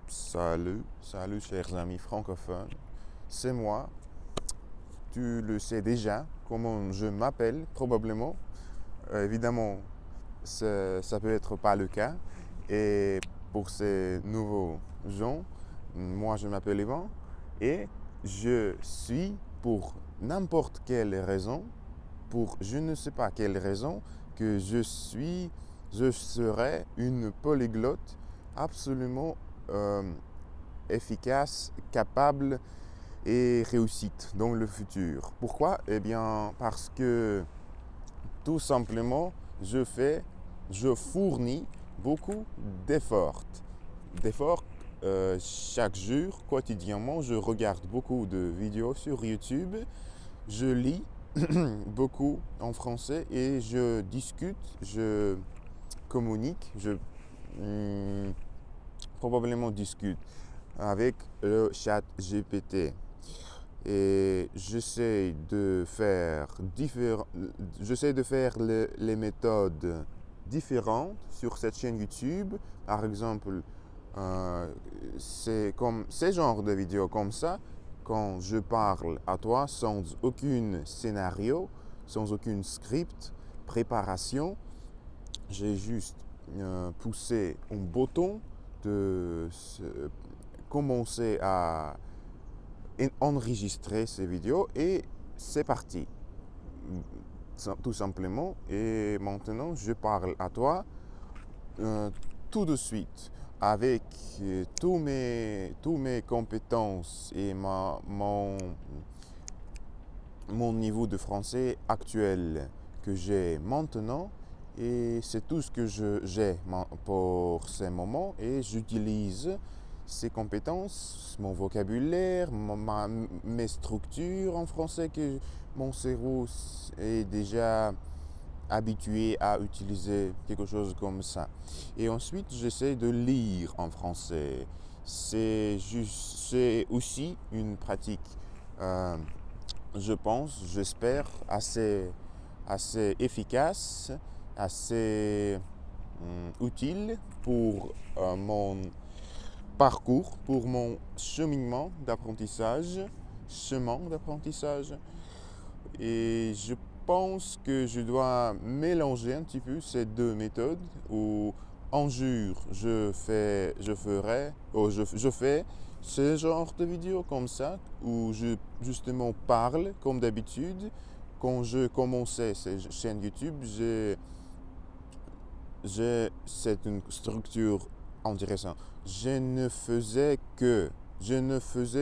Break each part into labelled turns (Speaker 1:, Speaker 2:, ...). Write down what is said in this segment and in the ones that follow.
Speaker 1: Salut chers amis francophones, c'est moi. Tu le sais déjà comment je m'appelle probablement. Évidemment, ça peut être pas le cas. Et pour ces nouveaux gens, moi je m'appelle Ivan et je suis pour n'importe quelle raison, pour je ne sais pas quelle raison, que je serai une polyglotte absolument efficace, capable et réussite dans le futur. Pourquoi? Eh bien, parce que tout simplement, je fournis beaucoup d'efforts. D'efforts chaque jour, quotidiennement. Je regarde beaucoup de vidéos sur YouTube. Je lis beaucoup en français et je discute, je communique, probablement discute avec le chat GPT. Et j'essaie de faire les méthodes différentes sur cette chaîne YouTube. Par exemple, c'est comme ces genres de vidéos comme ça, quand je parle à toi sans aucun scénario, sans aucun script, préparation, j'ai juste poussé un bouton de commencer à enregistrer ces vidéos et c'est parti. Tout simplement. Et maintenant, je parle à toi tout de suite avec tous mes compétences et mon niveau de français actuel que j'ai maintenant. Et c'est tout ce que j'ai pour ces moments et j'utilise ces compétences, mon vocabulaire, mes structures en français que mon cerveau est déjà habitué à utiliser quelque chose comme ça. Et ensuite, j'essaie de lire en français. C'est aussi une pratique, je pense, j'espère, assez efficace, assez utile pour mon parcours, pour mon cheminement d'apprentissage, chemin d'apprentissage. Et je pense que je dois mélanger un petit peu ces deux méthodes où un jour je fais ce genre de vidéo comme ça où je justement parle comme d'habitude. Quand je commençais cette chaîne YouTube, c'est une structure intéressante. Je ne faisais que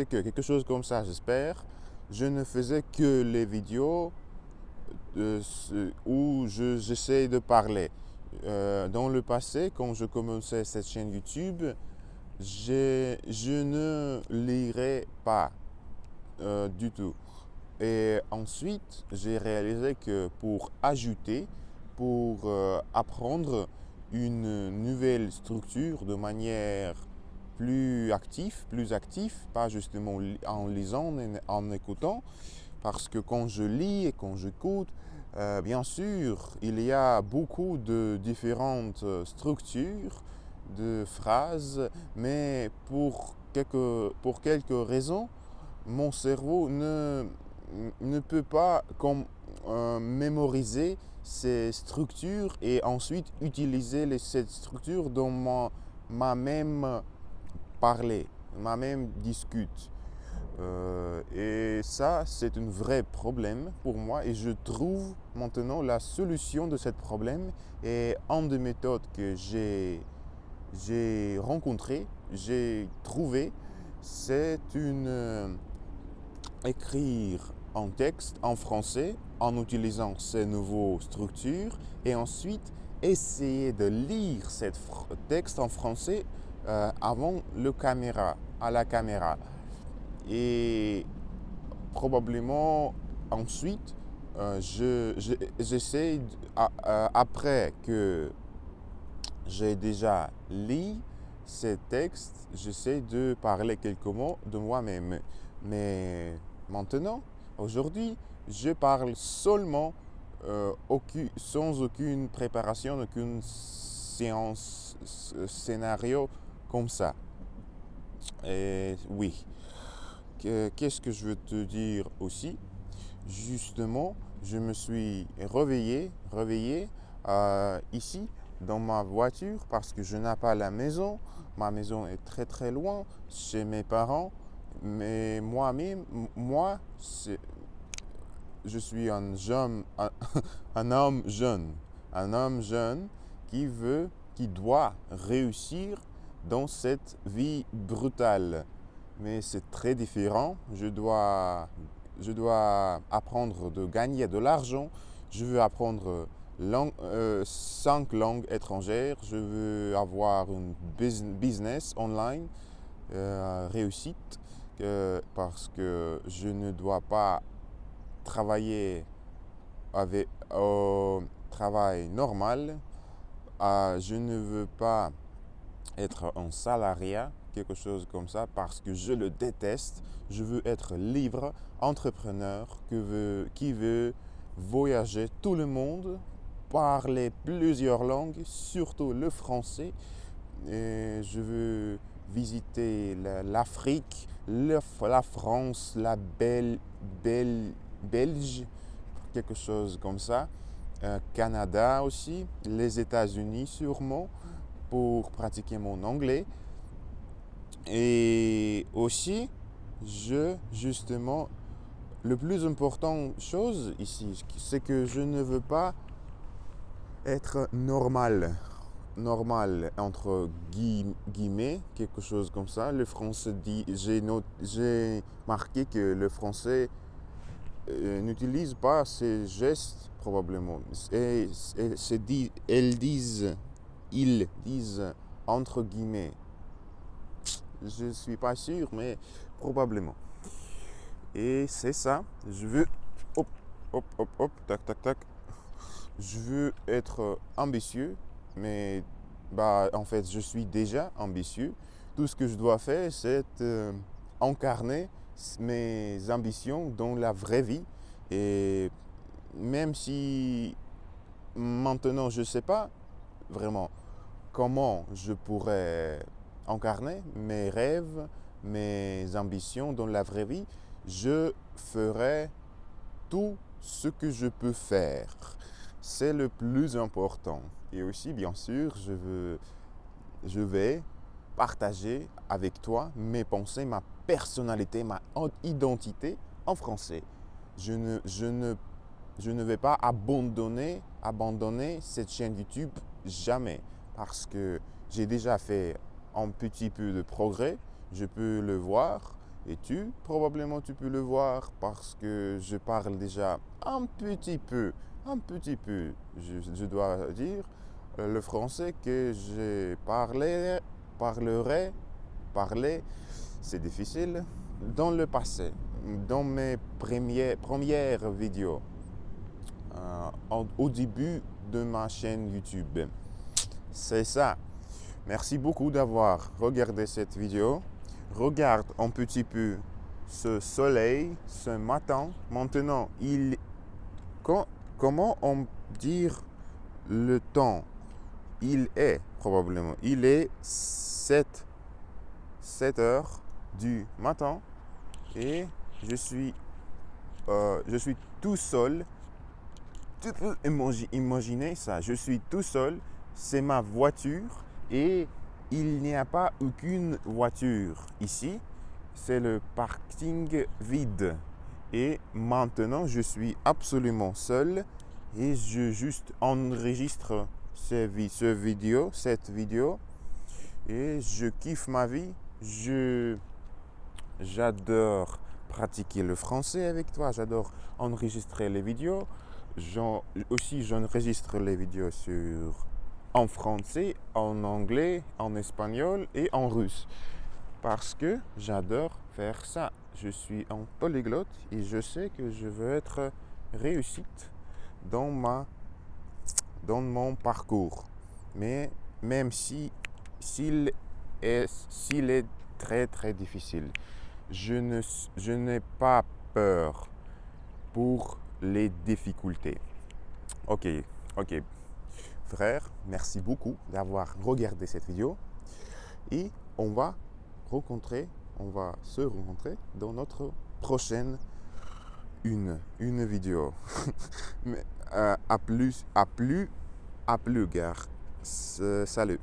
Speaker 1: quelque chose comme ça, j'espère. Je ne faisais que les vidéos où j'essaie de parler. Dans le passé, quand je commençais cette chaîne YouTube, je ne lirais pas du tout. Et ensuite, j'ai réalisé que pour apprendre une nouvelle structure de manière plus active, pas justement en lisant, en écoutant, parce que quand je lis et quand j'écoute, bien sûr, il y a beaucoup de différentes structures de phrases, mais pour quelques raisons, mon cerveau ne peut pas mémoriser ces structures et ensuite utiliser cette structure dans ma même parler, ma même discute. Et ça, c'est un vrai problème pour moi et je trouve maintenant la solution de ce problème et une des méthodes que j'ai rencontrées, j'ai trouvé, c'est écrire un texte en français en utilisant ces nouvelles structures et ensuite essayer de lire ce texte en français avant à la caméra. Et probablement ensuite, j'essaie, après que j'ai déjà lu ces textes, j'essaie de parler quelques mots de moi-même. Mais maintenant, aujourd'hui, je parle seulement sans aucune préparation, aucune séance, scénario comme ça. Et oui, qu'est-ce que je veux te dire aussi? Justement, je me suis réveillé ici dans ma voiture parce que je n'ai pas la maison. Ma maison est très très loin chez mes parents. Mais moi-même, je suis un homme jeune, qui doit réussir dans cette vie brutale. Mais c'est très différent. Je dois apprendre de gagner de l'argent. Je veux apprendre 5 langues étrangères. Je veux avoir une business online réussite parce que je ne dois pas travailler au travail normal. Je ne veux pas être un salariat, quelque chose comme ça, parce que je le déteste. Je veux être libre, entrepreneur, qui veut voyager tout le monde, parler plusieurs langues, surtout le français. Et je veux visiter l'Afrique, la France, Belge, quelque chose comme ça. Canada aussi, les États-Unis sûrement, pour pratiquer mon anglais. Et aussi, justement, le plus important chose ici, c'est que je ne veux pas être normal entre guillemets, quelque chose comme ça. Le français dit, j'ai marqué que le français n'utilise pas ces gestes probablement. Ils disent entre guillemets. Je ne suis pas sûr, mais probablement. Et c'est ça. Je veux, hop, hop, hop, hop, tac, tac, tac. Je veux être ambitieux, mais en fait, je suis déjà ambitieux. Tout ce que je dois faire, c'est incarner mes ambitions dans la vraie vie. Et même si maintenant, je ne sais pas vraiment comment je pourrais incarner mes rêves, mes ambitions dans la vraie vie, je ferai tout ce que je peux faire. C'est le plus important. Et aussi, bien sûr, je vais partager avec toi mes pensées, ma personnalité, ma identité en français. Je ne vais pas abandonner cette chaîne YouTube jamais parce que j'ai déjà fait un petit peu de progrès. Je peux le voir et probablement tu peux le voir parce que je parle déjà un petit peu, je dois dire, le français que j'ai parlé, c'est difficile, dans le passé, dans mes premières vidéos, au début de ma chaîne YouTube. C'est ça. Merci beaucoup d'avoir regardé cette vidéo. Regarde un petit peu ce soleil, ce matin. Maintenant, comment on dit le temps? Il est il est 7 heures du matin et je suis tout seul. Tu peux imaginer ça, je suis tout seul, c'est ma voiture et il n'y a pas aucune voiture ici, c'est le parking vide. Et maintenant, je suis absolument seul et je juste enregistre cette vidéo et je kiffe ma vie. J'adore pratiquer le français avec toi, j'adore enregistrer les vidéos. J'enregistre les vidéos en français, en anglais, en espagnol et en russe. Parce que j'adore faire ça. Je suis un polyglotte et je sais que je veux être réussite dans mon parcours. Mais même s'il est très très difficile, je n'ai pas peur pour les difficultés. Ok. Frère, merci beaucoup d'avoir regardé cette vidéo et on va rencontrer, on va se rencontrer dans notre prochaine une vidéo. Mais, à plus, gars. Salut.